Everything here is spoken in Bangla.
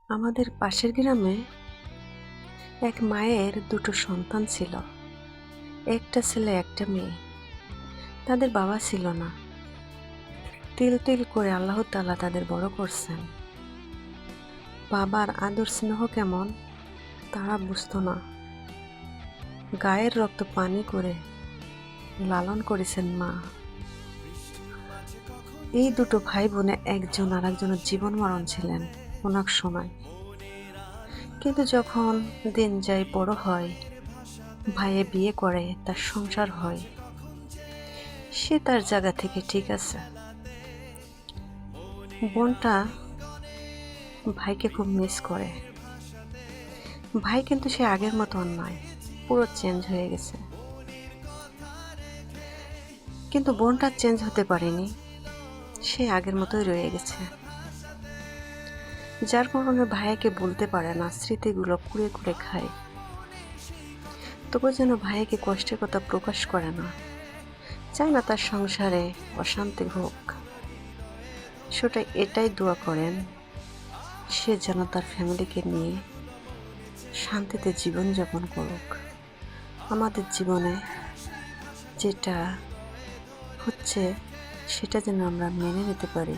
আমাদের পাশের গ্রামে এক মায়ের দুটো সন্তান ছিল। একটা ছেলে একটা মেয়ে। তাদের বাবা ছিল না। তিল তিল করে আল্লাহ তাআলা তাদের বড় করছেন। বাবার আদর স্নেহ কেমন তারা বুঝতো না। গায়ের রক্ত পানি করে লালন করেছেন মা। এই দুটো ভাই বোনে একজন আর একজনের জীবন মরণ ছিলেন অনেক সময়। কিন্তু যখন দিন যায় বড় হয়, ভাইয়ে বিয়ে করে, তার সংসার হয়, সে তার জায়গা থেকে ঠিক আছে। বোনটা ভাইকে খুব মিস করে। ভাই কিন্তু সে আগের মতো আর নয়, পুরো চেঞ্জ হয়ে গেছে। কিন্তু বোনটা চেঞ্জ হতে পারেনি, সে আগের মতোই রয়ে গেছে। যার কারণে ভাইকে বলতে পারে না, স্মৃতিগুলো কুড়ে কুড়ে খায়। তবু যেন ভাইকে কষ্টের কথা প্রকাশ করে না, চায় না তার সংসারে অশান্তি হোক। সেটা এটাই দোয়া করেন, সে যেন তার ফ্যামিলিকে নিয়ে শান্তিতে জীবনযাপন করুক। আমাদের জীবনে যেটা হচ্ছে সেটা যেন আমরা মেনে নিতে পারি।